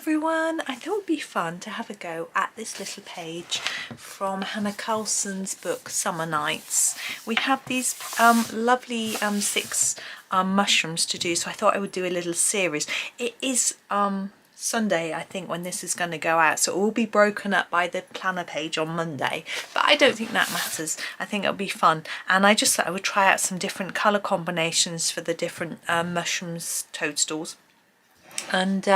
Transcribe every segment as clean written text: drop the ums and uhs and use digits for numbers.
everyone, I thought it would be fun to have a go at this little page from Hanna Karlzon's book Summer Nights. We have these lovely 6 mushrooms to do, so I thought I would do a little series. It is Sunday, I think, when this is going to go out, so it will be broken up by the planner page on Monday, but I don't think that matters. I think it'll be fun, and I just thought I would try out some different colour combinations for the different mushrooms toadstools, and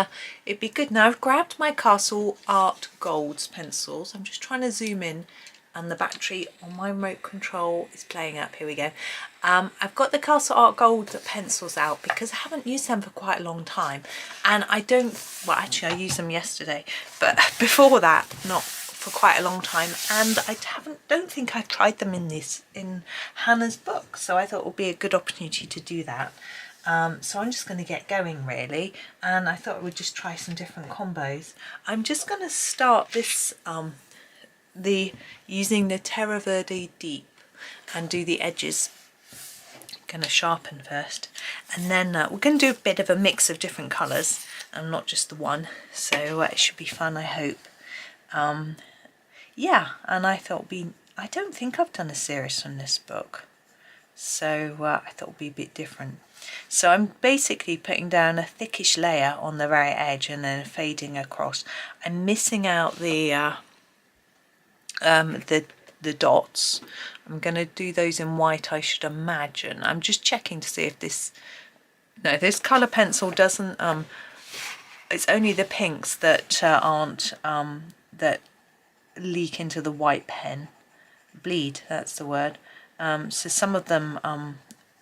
it'd be good. Now I've grabbed my Castle Art Golds pencils. I'm just trying to zoom in, and the battery on my remote control is playing up. Here we go. I've got the Castle Art Gold pencils out because I haven't used them for quite a long time, and I don't, well actually I used them yesterday, but before that not for quite a long time, and I don't think I've tried them in Hannah's book, so I thought it would be a good opportunity to do that. So I'm just going to get going really, and I thought I would just try some different combos. I'm just going to start this using the Terre Verde Deep and do the edges. I'm going to sharpen first, and then we're going to do a bit of a mix of different colours and not just the one, so it should be fun, I hope. Yeah, and I thought I don't think I've done a series from this book, so I thought it would be a bit different. So I'm basically putting down a thickish layer on the right edge and then fading across. I'm missing out the dots. I'm going to do those in white, I should imagine. I'm just checking to see if this colour pencil doesn't, it's only the pinks that aren't, that leak into the white pen. Bleed, that's the word. So some of them,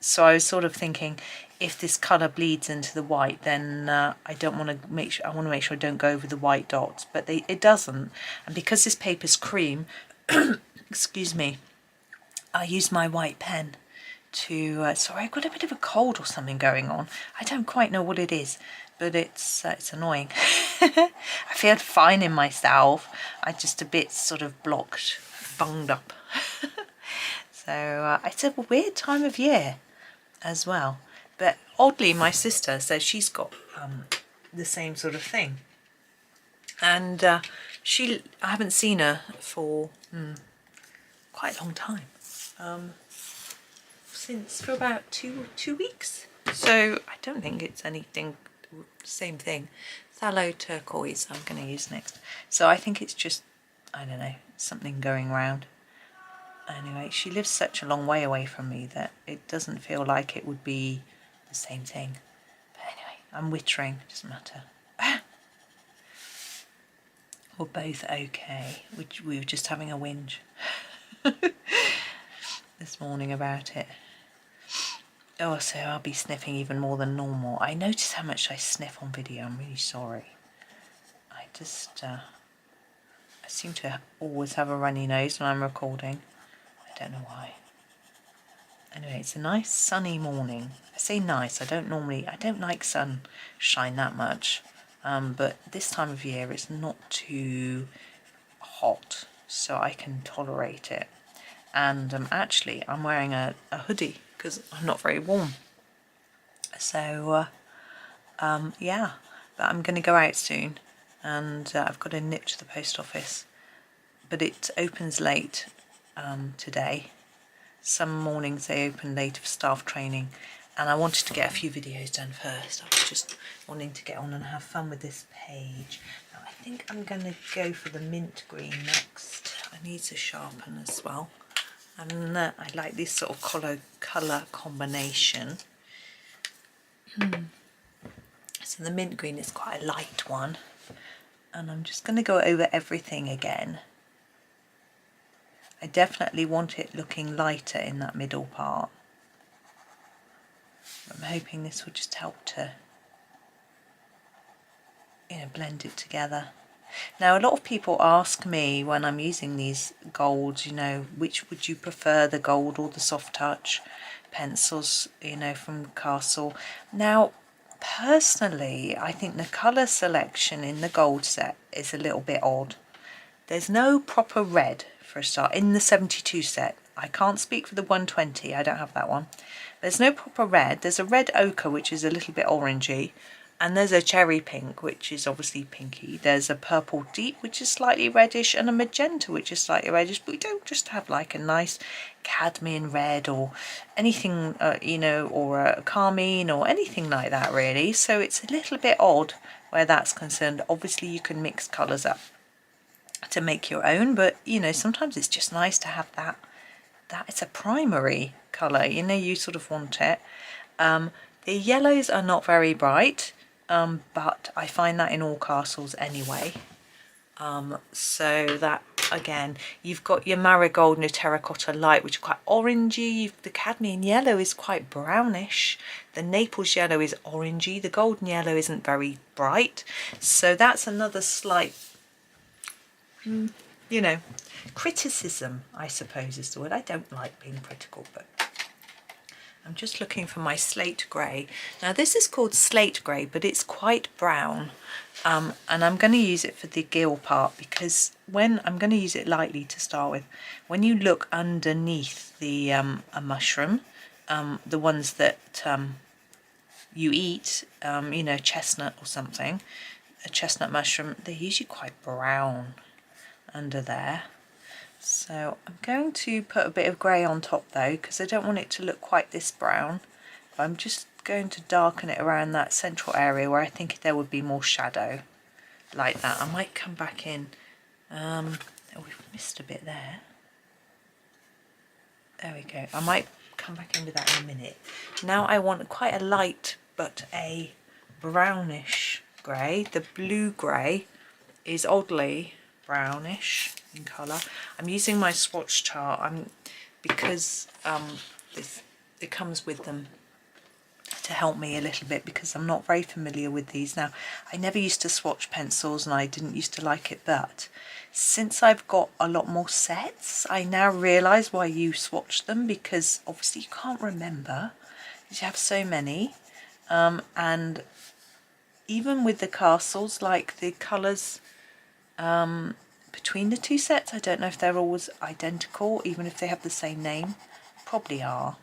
so I was sort of thinking, if this colour bleeds into the white, then I don't want to make sure. I want to make sure I don't go over the white dots, but it doesn't. And because this paper's cream, excuse me, I use my white pen to. Sorry, I've got a bit of a cold or something going on. I don't quite know what it is, but it's annoying. I feel fine in myself. I'm just a bit sort of blocked, bunged up. So it's a weird time of year as well, but oddly my sister says she's got the same sort of thing, and I haven't seen her for quite a long time, for about two weeks, so I don't think it's anything, same thing. Pthalo Turquoise I'm going to use next, so I think it's just, I don't know, something going round. Anyway, she lives such a long way away from me that it doesn't feel like it would be the same thing. But anyway, I'm wittering, doesn't matter. We're both okay. We were just having a whinge this morning about it. Oh, so I'll be sniffing even more than normal. I notice how much I sniff on video. I'm really sorry. I just, I seem to always have a runny nose when I'm recording. I don't know why. Anyway, it's a nice sunny morning. I say nice, I don't like sunshine that much, but this time of year it's not too hot, so I can tolerate it. And actually I'm wearing a hoodie because I'm not very warm, so yeah, but I'm going to go out soon, and I've got to nip to the post office, but it opens late today. Some mornings they open late for staff training, and I wanted to get a few videos done first. I was just wanting to get on and have fun with this page. Now I think I'm going to go for the mint green next. I need to sharpen as well, and I like this sort of colour combination. So the mint green is quite a light one, and I'm just going to go over everything again. I definitely want it looking lighter in that middle part. I'm hoping this will just help to, blend it together. Now, a lot of people ask me when I'm using these golds, which would you prefer, the gold or the soft touch pencils, from Castle. Now, personally, I think the colour selection in the gold set is a little bit odd. There's no proper red for a start in the 72 set. I can't speak for the 120, I don't have that one. There's no proper red. There's a red ochre which is a little bit orangey, And there's a cherry pink, which is obviously pinky. There's a purple deep, which is slightly reddish, and a magenta, which is slightly reddish. But we don't just have like a nice cadmium red or anything, you know, or a carmine or anything like that really. So it's a little bit odd where that's concerned. Obviously you can mix colours up to make your own, but you know, sometimes it's just nice to have that it's a primary colour, you know, you sort of want it. The yellows are not very bright, but I find that in all castles anyway. So that, again, you've got your marigold and your terracotta light, which are quite orangey. The cadmium yellow is quite brownish. The Naples yellow is orangey. The golden yellow isn't very bright. So that's another slight, you know, criticism, I suppose is the word. I don't like being critical, but I'm just looking for my slate grey. Now this is called slate grey, but it's quite brown. And I'm going to use it for the gill part, because when I'm going to use it lightly to start with, when you look underneath the a mushroom, the ones that you eat, you know, chestnut or something, a chestnut mushroom, they're usually quite brown under there. So I'm going to put a bit of grey on top though, because I don't want it to look quite this brown. I'm just going to darken it around that central area where I think there would be more shadow, like that. I might come back in. Oh, we've missed a bit there. There we go. I might come back in with that in a minute. Now I want quite a light but a brownish grey. The blue grey is oddly brownish in colour. I'm using my swatch chart because it comes with them to help me a little bit, because I'm not very familiar with these. Now, I never used to swatch pencils and I didn't used to like it, but since I've got a lot more sets, I now realise why you swatch them, because obviously you can't remember because you have so many. And even with the castles, like the colours between the two sets, I don't know if they're always identical, even if they have the same name. Probably are,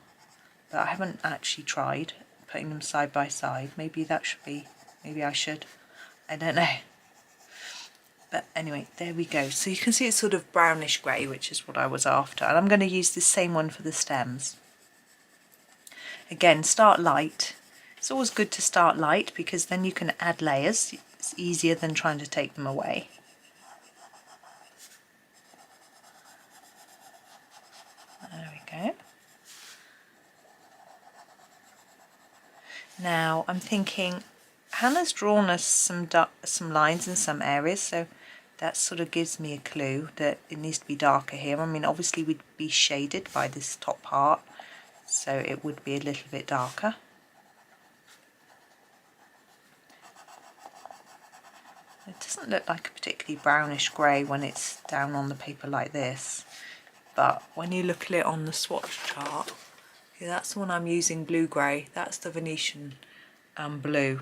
but I haven't actually tried putting them side by side. Maybe that should be, maybe I should, I don't know. But anyway, there we go. So you can see it's sort of brownish grey, which is what I was after. And I'm going to use the same one for the stems. Again, start light. It's always good to start light, because then you can add layers. It's easier than trying to take them away. There we go. Now I'm thinking, Hannah's drawn us some lines in some areas, so that sort of gives me a clue that it needs to be darker here. I mean, obviously we'd be shaded by this top part, so it would be a little bit darker. It doesn't look like a particularly brownish grey when it's down on the paper like this, but when you look at it on the swatch chart, yeah, that's the one I'm using, blue grey. That's the Venetian blue,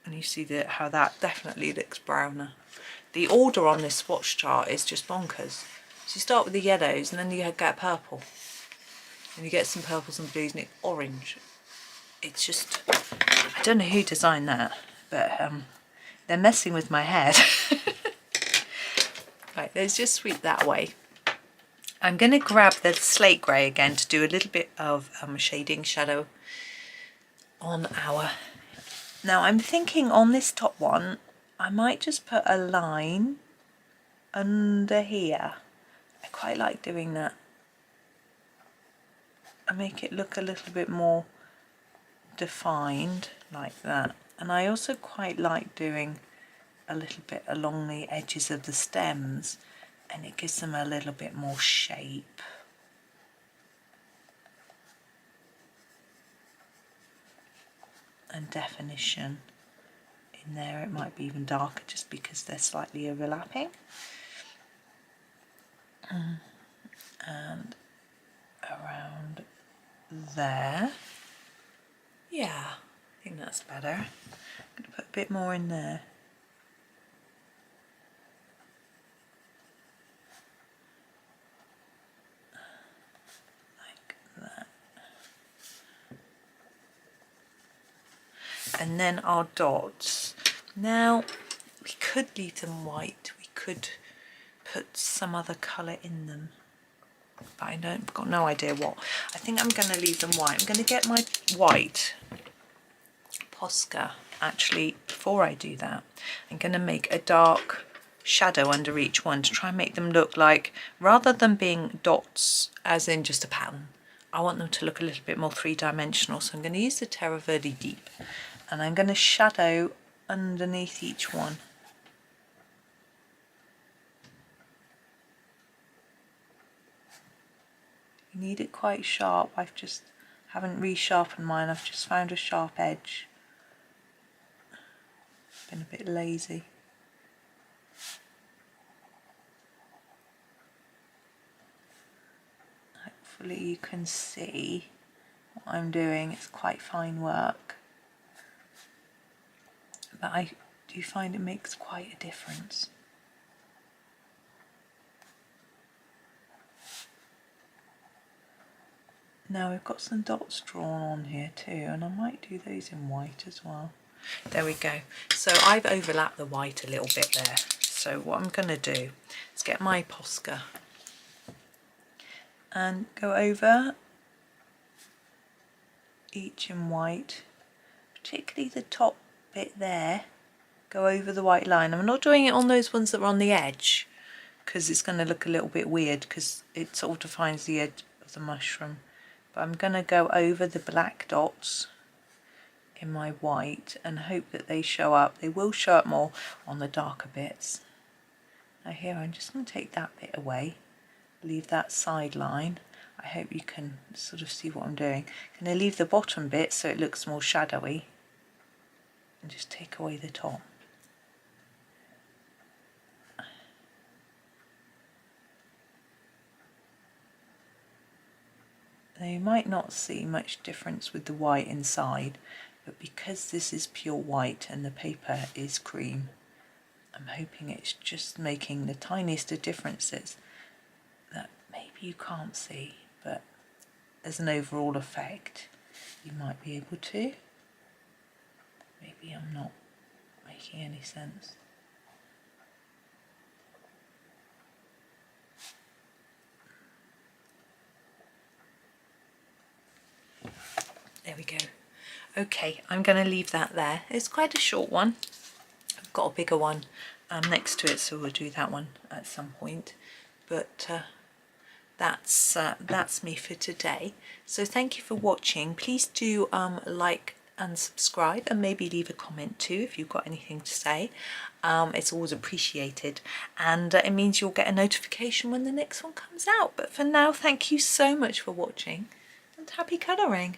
and you see how that definitely looks browner. The order on this swatch chart is just bonkers. So you start with the yellows, and then you get purple, and you get some purples and blues, and it's orange. It's just, I don't know who designed that, but they're messing with my head. Right, let's just sweep that away. I'm going to grab the slate grey again to do a little bit of shading shadow on our... Now I'm thinking on this top one, I might just put a line under here. I quite like doing that. I make it look a little bit more defined like that. And I also quite like doing a little bit along the edges of the stems, and it gives them a little bit more shape. And definition in there. It might be even darker just because they're slightly overlapping. And around there. Yeah, I think that's better. I'm going to put a bit more in there. and then our dots. Now we could leave them white, we could put some other colour in them, but I've got no idea what. I think I'm going to leave them white. I'm going to get my white Posca. Actually, before I do that, I'm going to make a dark shadow under each one to try and make them look like, rather than being dots as in just a pattern, I want them to look a little bit more three-dimensional. So I'm going to use the Terre Verde Deep, and I'm going to shadow underneath each one. You need it quite sharp. Haven't resharpened mine. I've just found a sharp edge. Been a bit lazy. Hopefully you can see what I'm doing. It's quite fine work, but I do find it makes quite a difference. Now we've got some dots drawn on here too, and I might do those in white as well. There we go. So I've overlapped the white a little bit there. So what I'm going to do is get my Posca and go over each in white, particularly the top bit there. Go over the white line. I'm not doing it on those ones that are on the edge, because it's going to look a little bit weird, because it sort of defines the edge of the mushroom. But I'm going to go over the black dots in my white and hope that they show up. They will show up more on the darker bits. Now here I'm just going to take that bit away, leave that side line. I hope you can sort of see what I'm doing. I'm going to leave the bottom bit so it looks more shadowy and just take away the top. Now you might not see much difference with the white inside, but because this is pure white and the paper is cream, I'm hoping it's just making the tiniest of differences that maybe you can't see, but as an overall effect you might be able to. Maybe I'm not making any sense. There we go. Okay, I'm going to leave that there. It's quite a short one. I've got a bigger one next to it, so we'll do that one at some point. But that's me for today. So thank you for watching. Please do like and subscribe, and maybe leave a comment too if you've got anything to say. It's always appreciated, and it means you'll get a notification when the next one comes out. But for now, thank you so much for watching, and happy colouring.